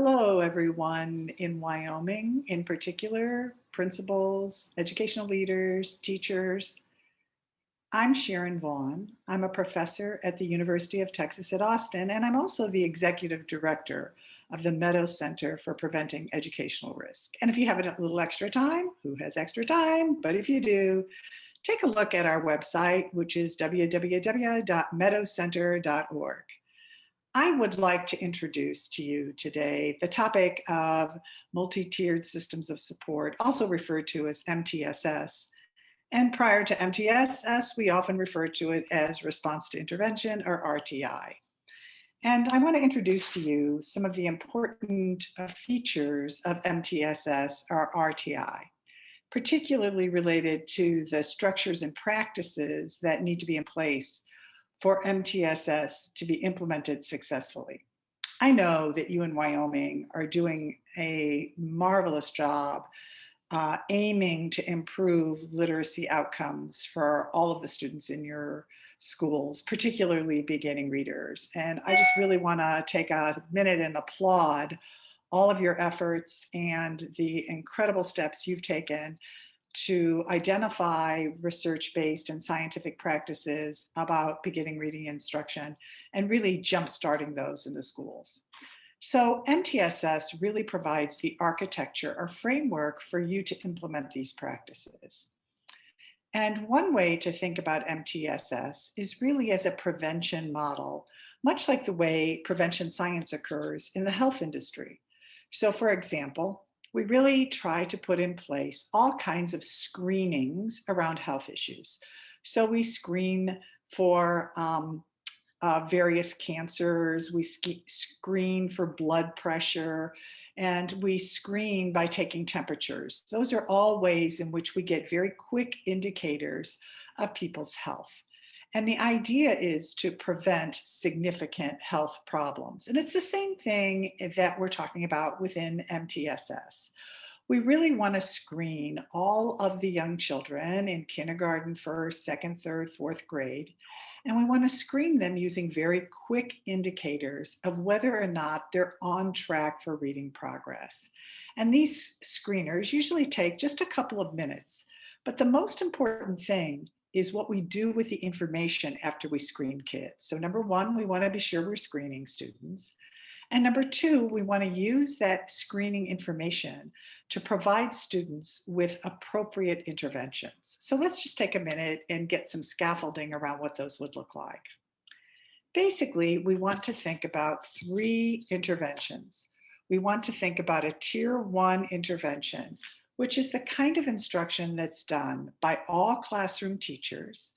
Hello, everyone in Wyoming, in particular, principals, educational leaders, teachers. I'm Sharon Vaughn. I'm a professor at the University of Texas at Austin, and I'm also the executive director of the Meadows Center for Preventing Educational Risk. And if you have a little extra time, who has extra time? But if you do, take a look at our website, which is www.meadowscenter.org. I would like to introduce to you today the topic of multi-tiered systems of support, also referred to as MTSS. And prior to MTSS, we often refer to it as response to intervention, or RTI. And I want to introduce to you some of the important features of MTSS, or RTI, particularly related to the structures and practices that need to be in place for MTSS to be implemented successfully. I know that you in Wyoming are doing a marvelous job aiming to improve literacy outcomes for all of the students in your schools, particularly beginning readers. And I just really want to take a minute and applaud all of your efforts and the incredible steps you've taken to identify research-based and scientific practices about beginning reading instruction and really jump-starting those in the schools. So MTSS really provides the architecture or framework for you to implement these practices. And one way to think about MTSS is really as a prevention model, much like the way prevention science occurs in the health industry. So for example, we really try to put in place all kinds of screenings around health issues. So we screen for various cancers, we screen for blood pressure, and we screen by taking temperatures. Those are all ways in which we get very quick indicators of people's health. And the idea is to prevent significant health problems. And it's the same thing that we're talking about within MTSS. We really want to screen all of the young children in kindergarten, first, second, third, fourth grade. And we want to screen them using very quick indicators of whether or not they're on track for reading progress. And these screeners usually take just a couple of minutes. But the most important thing is what we do with the information after we screen kids. So number one, we want to be sure we're screening students. And number two, we want to use that screening information to provide students with appropriate interventions. So let's just take a minute and get some scaffolding around what those would look like. Basically, we want to think about three interventions. We want to think about a tier 1 intervention, which is the kind of instruction that's done by all classroom teachers.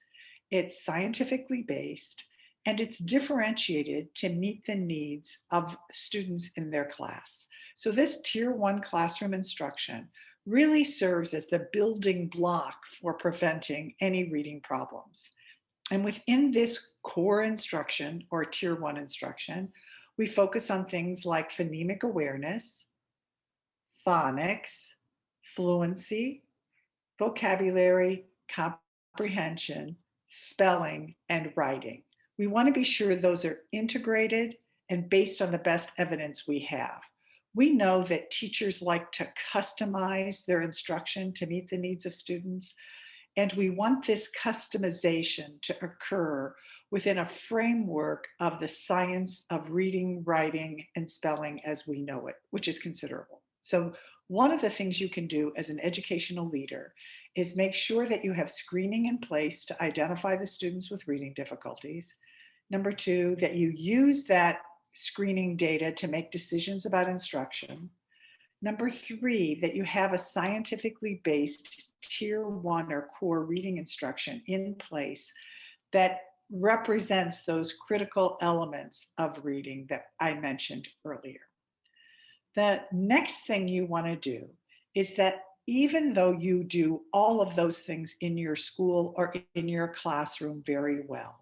It's scientifically based, and it's differentiated to meet the needs of students in their class. So this tier 1 classroom instruction really serves as the building block for preventing any reading problems. And within this core instruction, or tier 1 instruction, we focus on things like phonemic awareness, phonics, fluency, vocabulary, comprehension, spelling, and writing. We want to be sure those are integrated and based on the best evidence we have. We know that teachers like to customize their instruction to meet the needs of students, and we want this customization to occur within a framework of the science of reading, writing, and spelling as we know it, which is considerable. So one of the things you can do as an educational leader is make sure that you have screening in place to identify the students with reading difficulties. Number two, that you use that screening data to make decisions about instruction. Number three, that you have a scientifically based tier 1 or core reading instruction in place that represents those critical elements of reading that I mentioned earlier. The next thing you want to do is that even though you do all of those things in your school or in your classroom very well,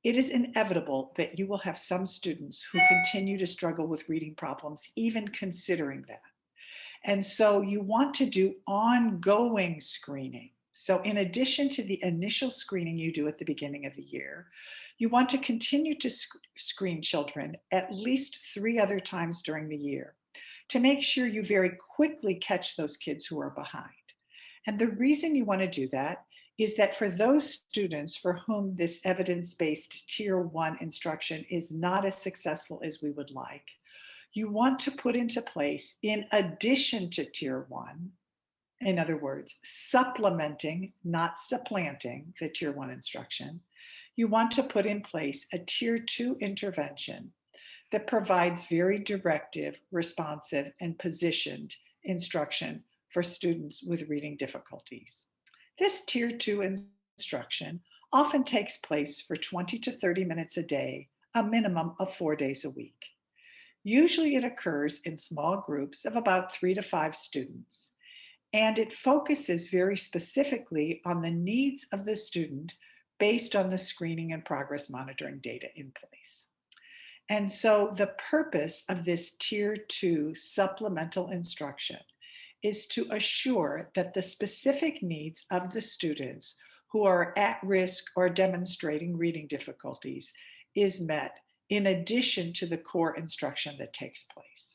it is inevitable that you will have some students who continue to struggle with reading problems, even considering that. And so you want to do ongoing screening So in addition to the initial screening you do at the beginning of the year, you want to continue to screen children at least 3 other times during the year to make sure you very quickly catch those kids who are behind. And the reason you want to do that is that for those students for whom this evidence-based Tier 1 instruction is not as successful as we would like, you want to put into place, in addition to Tier 1, in other words, supplementing, not supplanting the Tier 1 instruction, you want to put in place a Tier 2 intervention that provides very directive, responsive, and positioned instruction for students with reading difficulties. This Tier 2 instruction often takes place for 20 to 30 minutes a day, a minimum of 4 days a week. Usually it occurs in small groups of about 3 to 5 students, and it focuses very specifically on the needs of the student based on the screening and progress monitoring data in place. And so the purpose of this Tier 2 supplemental instruction is to assure that the specific needs of the students who are at risk or demonstrating reading difficulties is met in addition to the core instruction that takes place.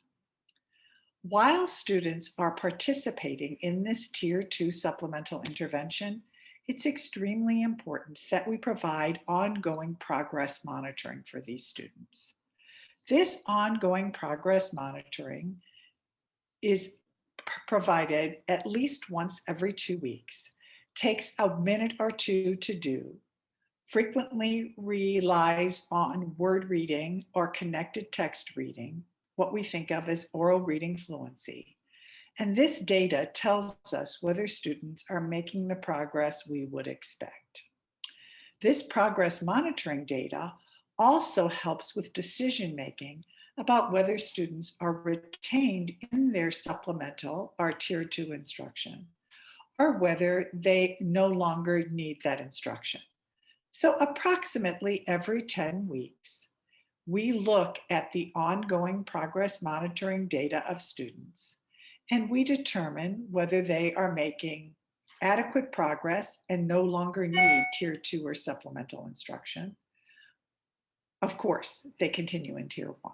While students are participating in this Tier 2 supplemental intervention, it's extremely important that we provide ongoing progress monitoring for these students. This ongoing progress monitoring is provided at least once every 2 weeks, takes a minute or two to do, frequently relies on word reading or connected text reading, what we think of as oral reading fluency. And this data tells us whether students are making the progress we would expect. This progress monitoring data also helps with decision making about whether students are retained in their supplemental or Tier 2 instruction, or whether they no longer need that instruction. So approximately every 10 weeks, we look at the ongoing progress monitoring data of students, and we determine whether they are making adequate progress and no longer need Tier 2 or supplemental instruction. Of course, they continue in Tier 1.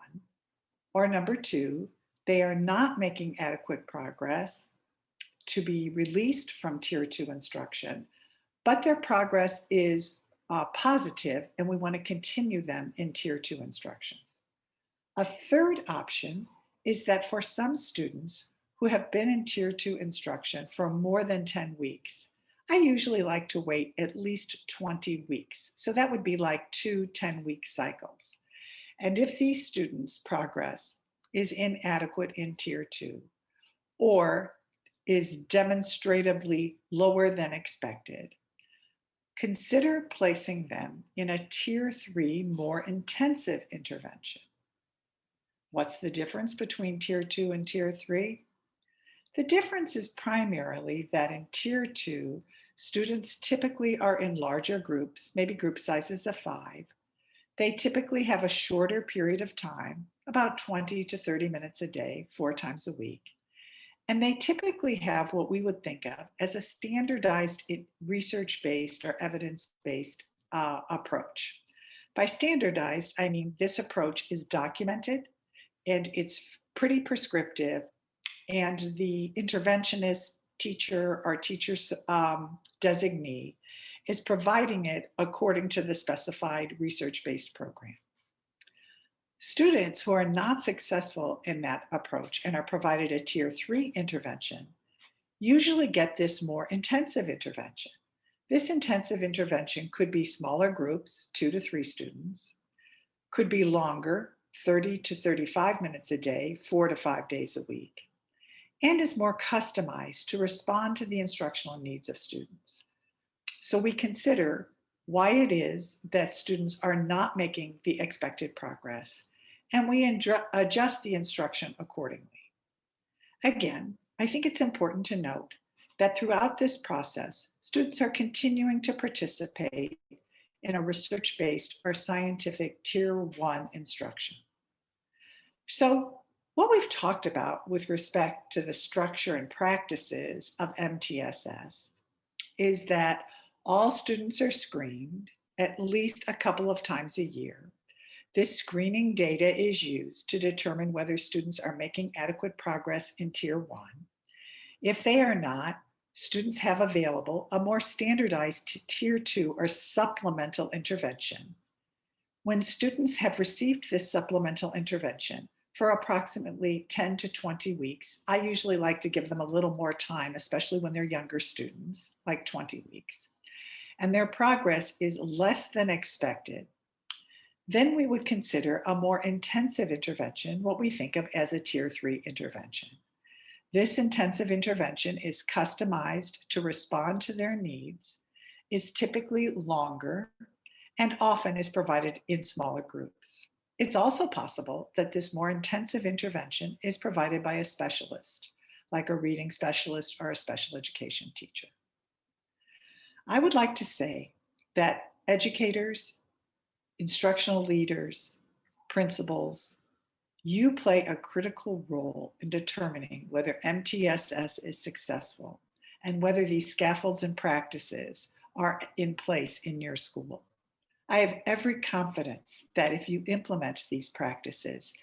Or number 2, they are not making adequate progress to be released from Tier 2 instruction, but their progress is positive and we want to continue them in Tier 2 instruction. A third option is that for some students who have been in Tier 2 instruction for more than 10 weeks, I usually like to wait at least 20 weeks. So that would be like 2 10-week cycles. And if these students' progress is inadequate in Tier 2 or is demonstratively lower than expected, consider placing them in a Tier 3 more intensive intervention. What's the difference between Tier 2 and Tier 3? The difference is primarily that in Tier 2, students typically are in larger groups, maybe group sizes of 5. They typically have a shorter period of time, about 20 to 30 minutes a day, 4 times a week. And they typically have what we would think of as a standardized research-based or evidence-based approach. By standardized, I mean this approach is documented and it's pretty prescriptive, and the interventionist teacher or teacher designee is providing it according to the specified research-based program. Students who are not successful in that approach and are provided a Tier 3 intervention usually get this more intensive intervention. This intensive intervention could be smaller groups, 2 to 3 students, could be longer, 30 to 35 minutes a day, 4 to 5 days a week, and is more customized to respond to the instructional needs of students. So we consider why it is that students are not making the expected progress, and we adjust the instruction accordingly. Again, I think it's important to note that throughout this process, students are continuing to participate in a research-based or scientific Tier 1 instruction. So what we've talked about with respect to the structure and practices of MTSS is that all students are screened at least a couple of times a year. This screening data is used to determine whether students are making adequate progress in Tier 1. If they are not, students have available a more standardized Tier 2 or supplemental intervention. When students have received this supplemental intervention for approximately 10 to 20 weeks, I usually like to give them a little more time, especially when they're younger students, like 20 weeks, and their progress is less than expected, then we would consider a more intensive intervention, what we think of as a Tier 3 intervention. This intensive intervention is customized to respond to their needs, is typically longer, and often is provided in smaller groups. It's also possible that this more intensive intervention is provided by a specialist, like a reading specialist or a special education teacher. I would like to say that educators, instructional leaders, principals, you play a critical role in determining whether MTSS is successful and whether these scaffolds and practices are in place in your school. I have every confidence that if you implement these practices,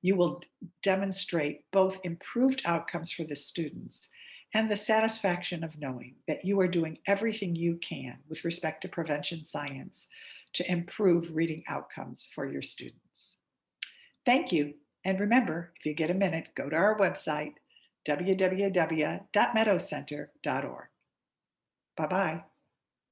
you will demonstrate both improved outcomes for the students and the satisfaction of knowing that you are doing everything you can with respect to prevention science to improve reading outcomes for your students. Thank you. And remember, if you get a minute, go to our website, www.meadowcenter.org. Bye-bye.